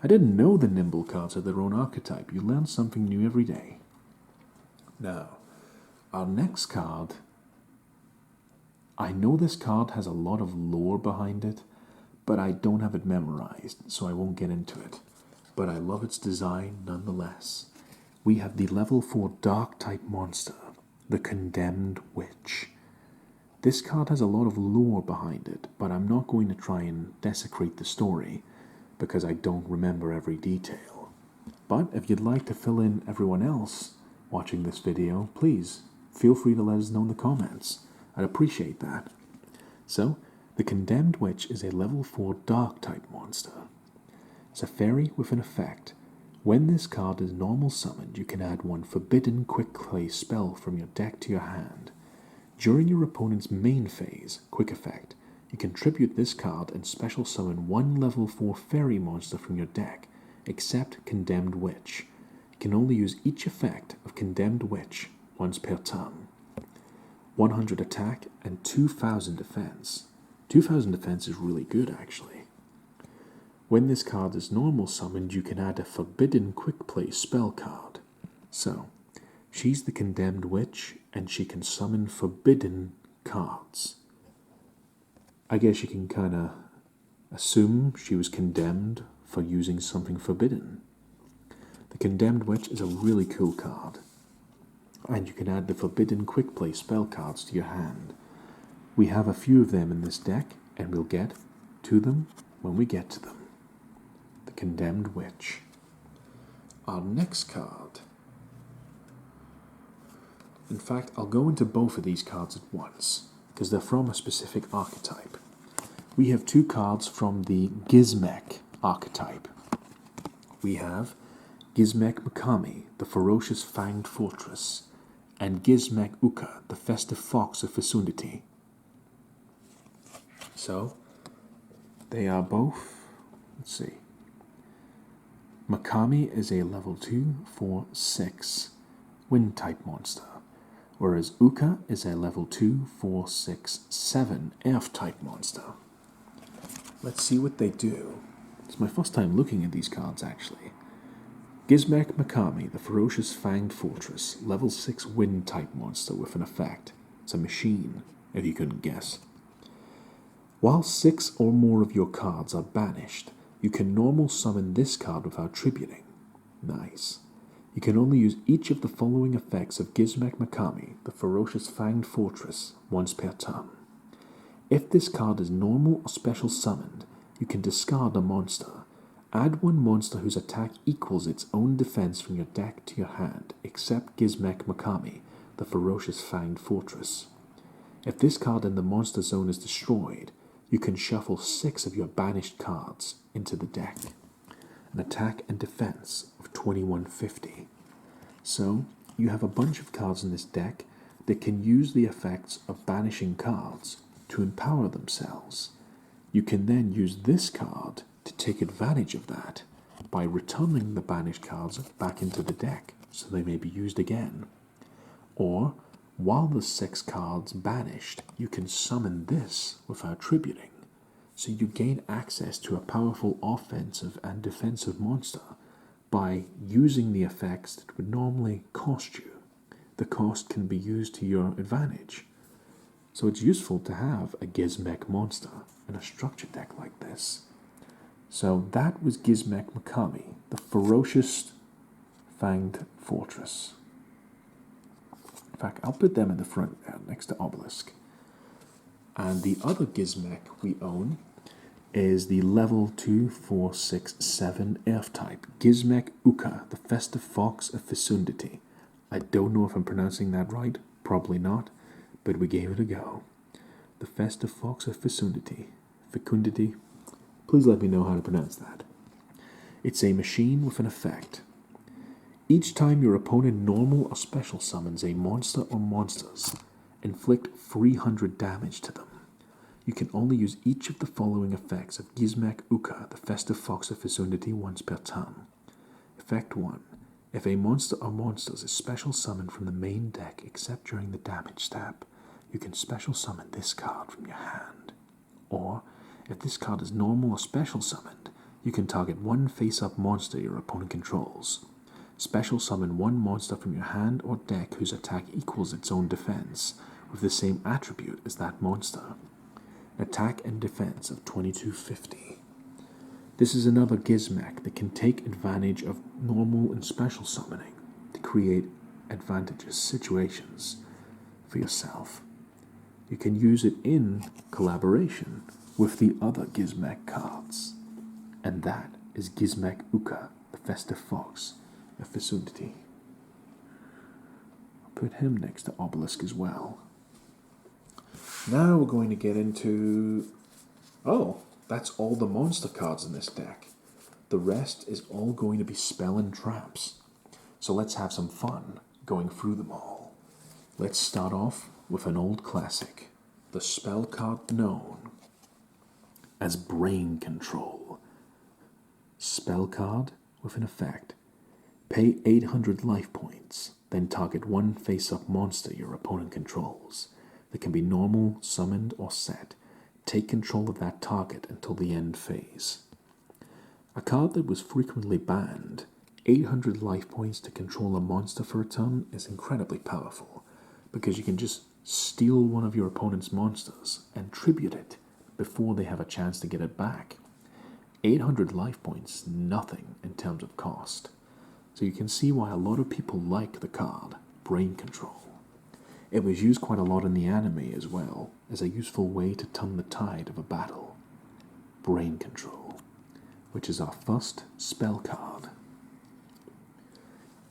I didn't know the Nimble cards are their own archetype. You learn something new every day. Now, our next card, I know this card has a lot of lore behind it, but I don't have it memorized, so I won't get into it. But I love its design nonetheless. We have the level 4 dark type monster, the Condemned Witch. This card has a lot of lore behind it, but I'm not going to try and desecrate the story because I don't remember every detail. But if you'd like to fill in everyone else watching this video, please feel free to let us know in the comments. I'd appreciate that. So, the Condemned Witch is a level 4 dark type monster. It's a fairy with an effect. When this card is normal summoned, you can add one forbidden quick play spell from your deck to your hand. During your opponent's main phase, quick effect, you can tribute this card and special summon one level 4 fairy monster from your deck, except Condemned Witch. You can only use each effect of Condemned Witch once per turn. 100 attack and 2000 defense. 2000 defense is really good actually. When this card is normal summoned, you can add a forbidden quick play spell card. So, she's the Condemned Witch, and she can summon forbidden cards. I guess you can kind of assume she was condemned for using something forbidden. The Condemned Witch is a really cool card, and you can add the forbidden quick play spell cards to your hand. We have a few of them in this deck, and we'll get to them when we get to them. The Condemned Witch. Our next card. In fact, I'll go into both of these cards at once, because they're from a specific archetype. We have two cards from the Gizmek archetype. We have Gizmek Makami, the Ferocious Fanged Fortress, and Gizmek Uka, the Festive Fox of Fecundity. So, they are both, let's see. Makami is a level 2, 4, 6 wind type monster, whereas Uka is a level 2, 4, 6, 7 earth type monster. Let's see what they do. It's my first time looking at these cards actually. Gizmek Makami, the Ferocious Fanged Fortress, level 6 wind type monster with an effect. It's a machine, if you couldn't guess. While 6 or more of your cards are banished, you can normal summon this card without tributing. Nice. You can only use each of the following effects of Gizmek Makami, the Ferocious Fanged Fortress, once per turn. If this card is normal or special summoned, you can discard a monster. Add one monster whose attack equals its own defense from your deck to your hand, except Gizmek Makami, the Ferocious Fanged Fortress. If this card in the monster zone is destroyed, you can shuffle 6 of your banished cards into the deck. An attack and defense of 2150. So, you have a bunch of cards in this deck that can use the effects of banishing cards to empower themselves. You can then use this card to take advantage of that by returning the banished cards back into the deck so they may be used again. Or, while the 6 cards banished, you can summon this without tributing. So you gain access to a powerful offensive and defensive monster by using the effects that would normally cost you. The cost can be used to your advantage. So it's useful to have a Gizmek monster in a structure deck like this. So that was Gizmek Makami, the Ferocious Fanged Fortress. In fact, I'll put them in the front there, next to Obelisk. And the other Gizmek we own is the level 2, 4, 6, 7 Earth type, Gizmek Uka, the Festive Fox of Fecundity. I don't know if I'm pronouncing that right, probably not, but we gave it a go. The Festive Fox of Fecundity. Fecundity. Please let me know how to pronounce that. It's a machine with an effect. Each time your opponent normal or special summons a monster or monsters, inflict 300 damage to them. You can only use each of the following effects of Gizmek Uka, the Festive Fox of Fecundity, once per turn. Effect 1. If a monster or monsters is special summoned from the main deck except during the damage step, you can special summon this card from your hand. Or, if this card is normal or special summoned, you can target one face-up monster your opponent controls. Special summon one monster from your hand or deck whose attack equals its own defense, with the same attribute as that monster. Attack and defense of 2250. This is another Gizmek that can take advantage of normal and special summoning to create advantageous situations for yourself. You can use it in collaboration with the other Gizmek cards, and that is Gizmek Uka, the Festive Fox of Vicinity. I'll put him next to Obelisk as well. Now we're going to get into... Oh, that's all the monster cards in this deck. The rest is all going to be spell and traps. So let's have some fun going through them all. Let's start off with an old classic, the spell card known as Brain Control. Spell card with an effect. Pay 800 life points, then target one face-up monster your opponent controls. That can be normal, summoned, or set. Take control of that target until the end phase. A card that was frequently banned, 800 life points to control a monster for a turn, is incredibly powerful, because you can just steal one of your opponent's monsters and tribute it before they have a chance to get it back. 800 life points, nothing in terms of cost. So you can see why a lot of people like the card, Brain Control. It was used quite a lot in the anime as well, as a useful way to turn the tide of a battle. Brain Control, which is our first spell card.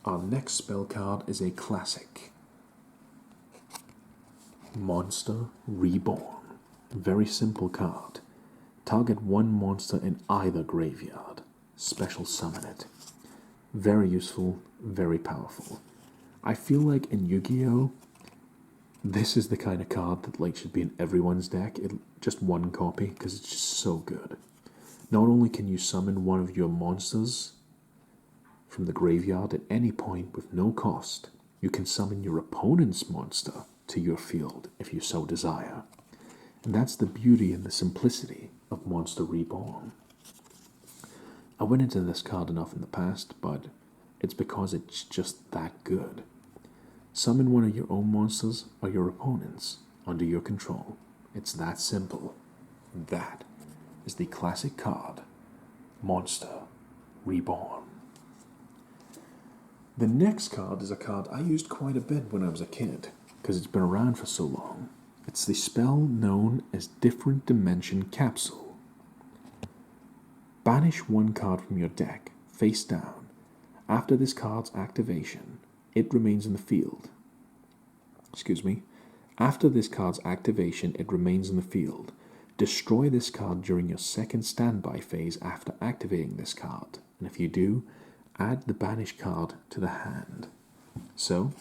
Our next spell card is a classic. Monster Reborn. Very simple card. Target one monster in either graveyard. Special summon it. Very useful, very powerful. I feel like in Yu-Gi-Oh! This is the kind of card that should be in everyone's deck. Just one copy, because it's just so good. Not only can you summon one of your monsters from the graveyard at any point with no cost, you can summon your opponent's monster to your field if you so desire. And that's the beauty and the simplicity of Monster Reborn. I went into this card enough in the past, but it's because it's just that good. Summon one of your own monsters or your opponent's under your control. It's that simple. That is the classic card, Monster Reborn. The next card is a card I used quite a bit when I was a kid, because it's been around for so long. It's the spell known as Different Dimension Capsule. Banish one card from your deck, face down. After this card's activation, it remains in the field. After this card's activation, it remains in the field. Destroy this card during your second standby phase after activating this card. And if you do, add the banished card to the hand. So,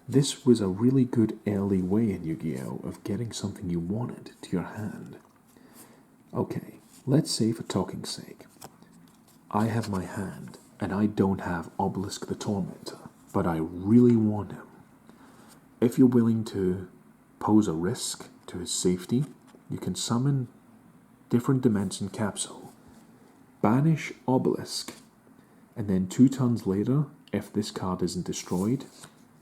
this was a really good early way in Yu-Gi-Oh! Of getting something you wanted to your hand. Okay, let's say for talking's sake, I have my hand, and I don't have Obelisk the Tormentor, but I really want him. If you're willing to pose a risk to his safety, you can summon Different Dimension Capsule, banish Obelisk, and then 2 turns later, if this card isn't destroyed,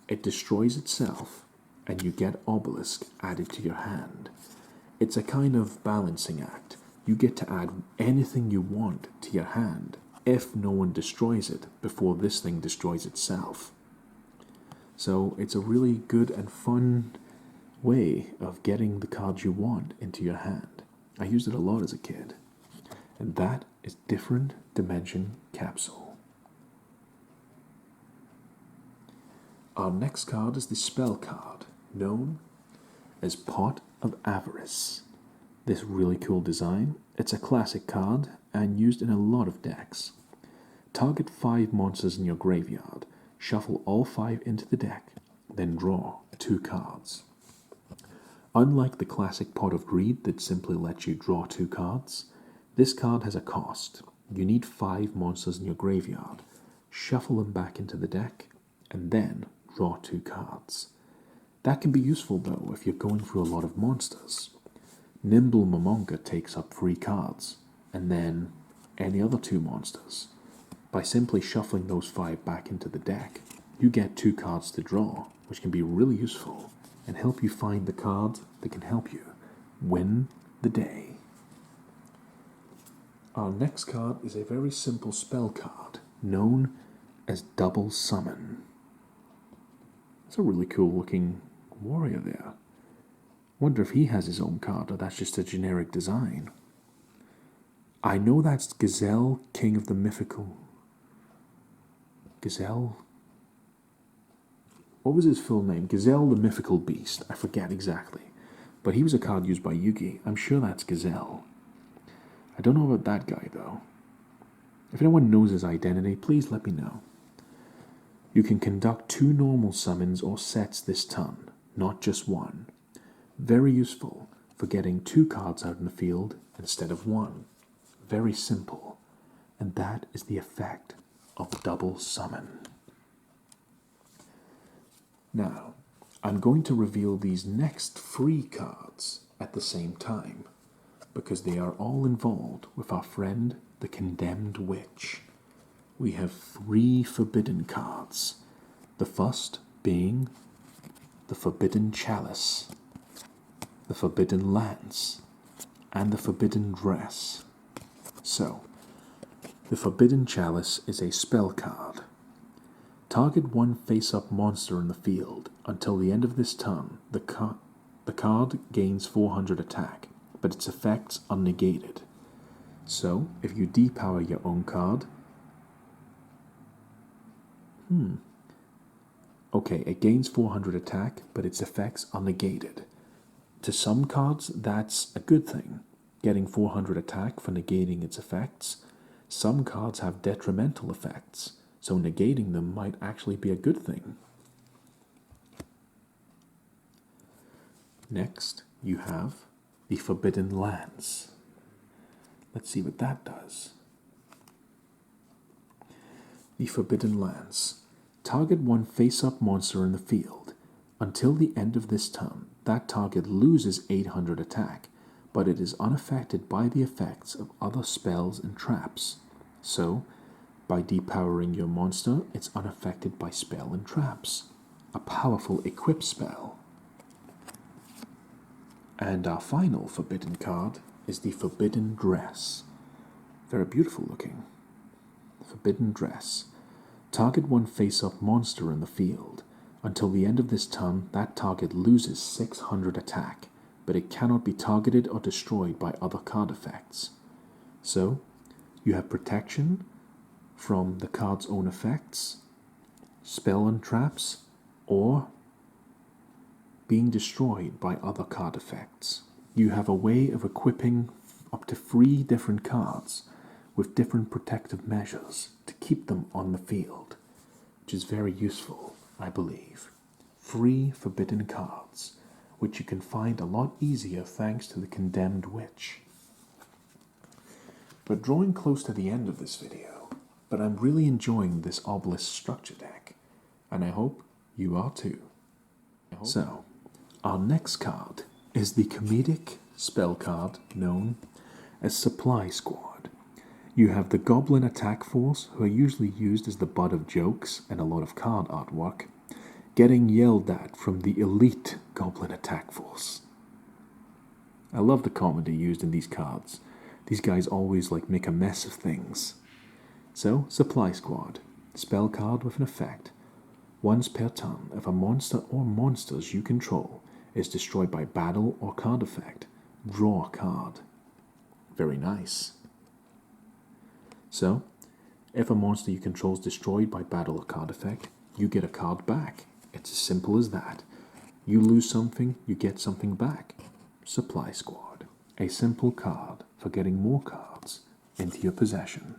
it destroys itself, and you get Obelisk added to your hand. It's a kind of balancing act. You get to add anything you want to your hand, if no one destroys it before this thing destroys itself. So it's a really good and fun way of getting the cards you want into your hand. I used it a lot as a kid. And that is Different Dimension Capsule. Our next card is the spell card, known as Pot of Avarice. This really cool design. It's a classic card and used in a lot of decks. Target 5 monsters in your graveyard. Shuffle all 5 into the deck, then draw 2 cards. Unlike the classic Pot of Greed that simply lets you draw 2 cards, this card has a cost. You need 5 monsters in your graveyard. Shuffle them back into the deck, and then draw 2 cards. That can be useful though if you're going through a lot of monsters. Nimble Monga takes up 3 cards, and then any other 2 monsters. By simply shuffling those 5 back into the deck, you get 2 cards to draw, which can be really useful and help you find the card that can help you win the day. Our next card is a very simple spell card known as Double Summon. It's a really cool looking warrior there. Wonder if he has his own card or that's just a generic design. I know that's Gazelle, King of the Mythical. Gazelle? What was his full name? Gazelle the Mythical Beast. I forget exactly. But he was a card used by Yugi. I'm sure that's Gazelle. I don't know about that guy, though. If anyone knows his identity, please let me know. You can conduct 2 normal summons or sets this turn, not just 1. Very useful for getting 2 cards out in the field instead of 1. Very simple. And that is the effect of Double Summon. Now, I'm going to reveal these next 3 cards at the same time, because they are all involved with our friend, the Condemned Witch. We have 3 forbidden cards. The first being the Forbidden Chalice, the Forbidden Lance, and the Forbidden Dress. So, the Forbidden Chalice is a spell card. Target 1 face-up monster in the field. Until the end of this turn, the card gains 400 attack, but its effects are negated. So, if you depower your own card... Okay, it gains 400 attack, but its effects are negated. To some cards, that's a good thing, getting 400 attack for negating its effects. Some cards have detrimental effects, so negating them might actually be a good thing. Next, you have the Forbidden Lance. Let's see what that does. The Forbidden Lance. Target 1 face-up monster in the field. Until the end of this turn, that target loses 800 attack, but it is unaffected by the effects of other spells and traps. So, by depowering your monster, it's unaffected by spell and traps. A powerful equip spell. And our final forbidden card is the Forbidden Dress. Very beautiful looking. Forbidden Dress. Target 1 face-up monster in the field. Until the end of this turn, that target loses 600 attack, but it cannot be targeted or destroyed by other card effects. So, you have protection from the card's own effects, spell and traps, or being destroyed by other card effects. You have a way of equipping up to 3 different cards with different protective measures to keep them on the field, which is very useful, I believe. 3 forbidden cards, which you can find a lot easier thanks to the Condemned Witch. We're drawing close to the end of this video, but I'm really enjoying this Obelisk structure deck, and I hope you are too. So, our next card is the comedic spell card known as Supply Squad. You have the Goblin Attack Force, who are usually used as the butt of jokes and a lot of card artwork, getting yelled at from the elite Goblin Attack Force. I love the comedy used in these cards. These guys always make a mess of things. So, Supply Squad, spell card with an effect. Once per turn, if a monster or monsters you control is destroyed by battle or card effect, draw a card. Very nice. So, if a monster you control is destroyed by battle or card effect, you get a card back. It's as simple as that. You lose something, you get something back. Supply Squad. A simple card for getting more cards into your possession.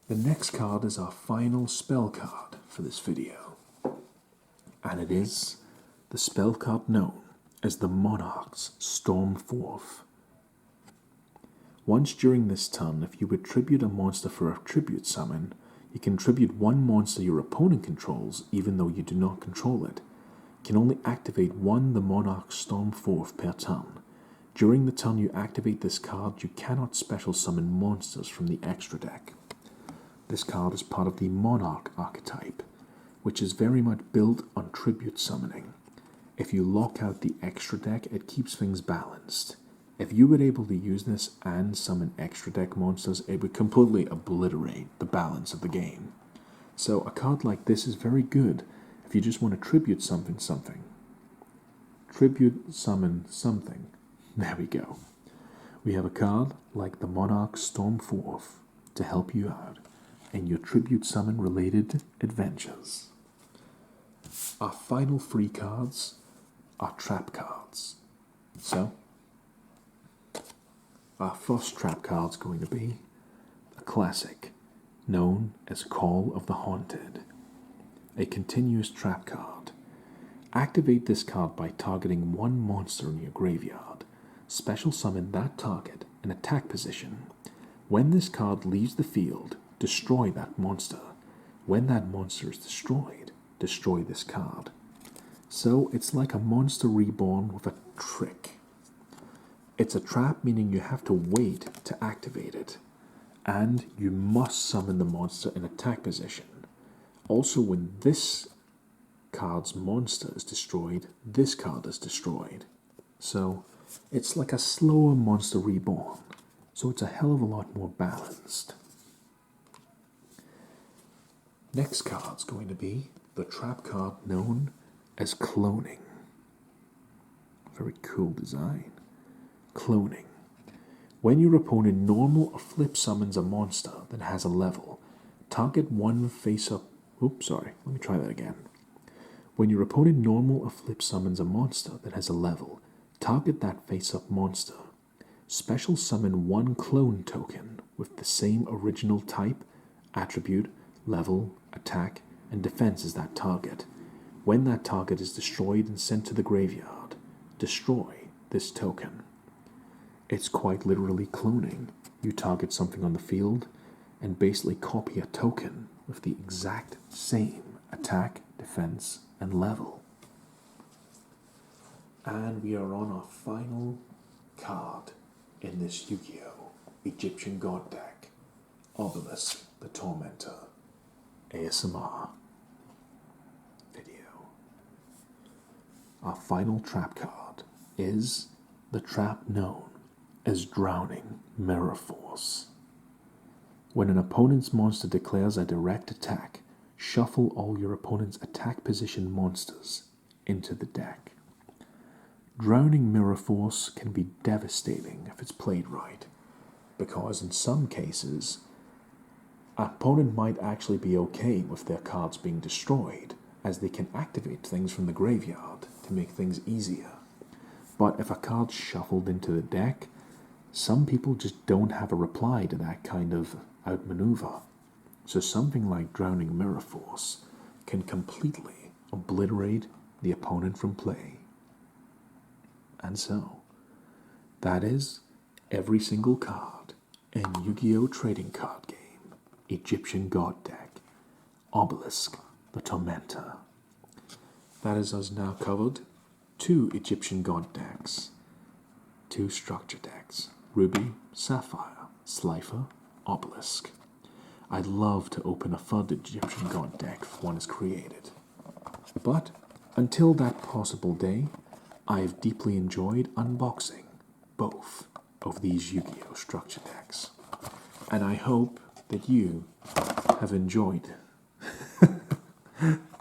The next card is our final spell card for this video. And it is the spell card known as the Monarchs Stormforth. Once during this turn, if you would tribute a monster for a tribute summon, you can tribute 1 monster your opponent controls even though you do not control it. You can only activate 1 the Monarchs Stormforth per turn. During the turn you activate this card, you cannot special summon monsters from the extra deck. this card is part of the Monarch archetype, which is very much built on tribute summoning. If you lock out the extra deck, it keeps things balanced. If you were able to use this and summon extra deck monsters, it would completely obliterate the balance of the game. So a card like this is very good if you just want to tribute something. Tribute summon something. There we go. We have a card like the Monarchs Stormforth to help you out in your tribute summon related adventures. Our final 3 cards are trap cards. So, our first trap card is going to be a classic known as Call of the Haunted, a continuous trap card. Activate this card by targeting one monster in your graveyard. Special summon that target in attack position. When this card leaves the field, destroy that monster. When that monster is destroyed, destroy this card. So it's like a monster reborn with a trick. It's a trap, meaning you have to wait to activate it, and you must summon the monster in attack position. Also, when this card's monster is destroyed, this card is destroyed. So it's like a slower monster reborn, so it's a hell of a lot more balanced. Next card's going to be the trap card known as Cloning. Very cool design. Cloning. When your opponent normal or flip summons a monster that has a level, target one face-up... Oops, sorry. Let me try that again. When your opponent normal or flip summons a monster that has a level, target that face-up monster. Special summon one clone token with the same original type, attribute, level, attack, and defense as that target. When that target is destroyed and sent to the graveyard, destroy this token. It's quite literally cloning. You target something on the field and basically copy a token with the exact same attack, defense, and level. And we are on our final card in this Yu-Gi-Oh! Egyptian God deck, Obelisk the Tormentor, ASMR video. Our final trap card is the trap known as Drowning Mirror Force. When an opponent's monster declares a direct attack, shuffle all your opponent's attack position monsters into the deck. Drowning Mirror Force can be devastating if it's played right, because in some cases, an opponent might actually be okay with their cards being destroyed, as they can activate things from the graveyard to make things easier. But if a card's shuffled into the deck, some people just don't have a reply to that kind of outmaneuver. So something like Drowning Mirror Force can completely obliterate the opponent from play. And so, that is every single card in Yu-Gi-Oh! Trading Card Game, Egyptian God Deck, Obelisk the Tormentor. That is us now covered 2 Egyptian God decks, 2 structure decks, Ruby, Sapphire, Slifer, Obelisk. I'd love to open a third Egyptian God deck if one is created. But until that possible day, I have deeply enjoyed unboxing both of these Yu-Gi-Oh! Structure decks. And I hope that you have enjoyed...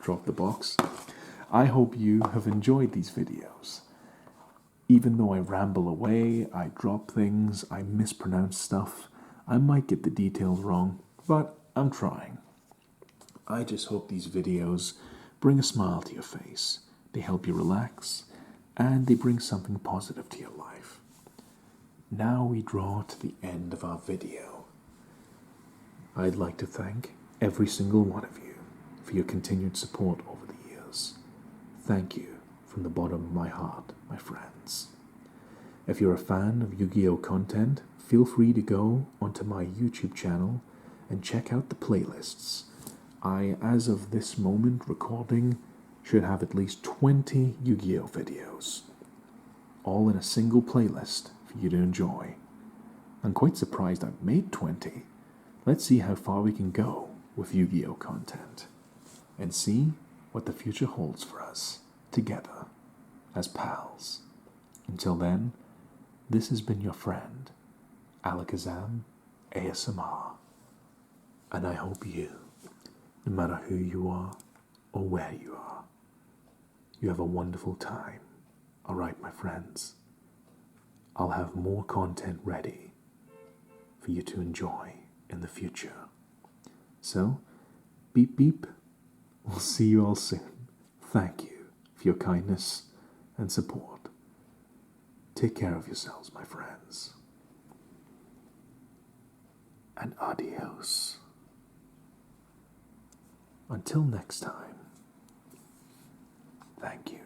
Drop the box. I hope you have enjoyed these videos. Even though I ramble away, I drop things, I mispronounce stuff, I might get the details wrong, but I'm trying. I just hope these videos bring a smile to your face. They help you relax, and they bring something positive to your life. Now we draw to the end of our video. I'd like to thank every single one of you for your continued support over the years. Thank you from the bottom of my heart, my friends. If you're a fan of Yu-Gi-Oh! Content, feel free to go onto my YouTube channel and check out the playlists. I, as of this moment recording, should have at least 20 Yu-Gi-Oh! Videos, all in a single playlist for you to enjoy. I'm quite surprised I've made 20. Let's see how far we can go with Yu-Gi-Oh content and see what the future holds for us together as pals. Until then, this has been your friend, AlakazamASMR, and I hope you, no matter who you are or where you are, you have a wonderful time. Alright, my friends, I'll have more content ready for you to enjoy in the future. So, beep beep, we'll see you all soon. Thank you for your kindness and support. Take care of yourselves, my friends. And adios. Until next time, thank you.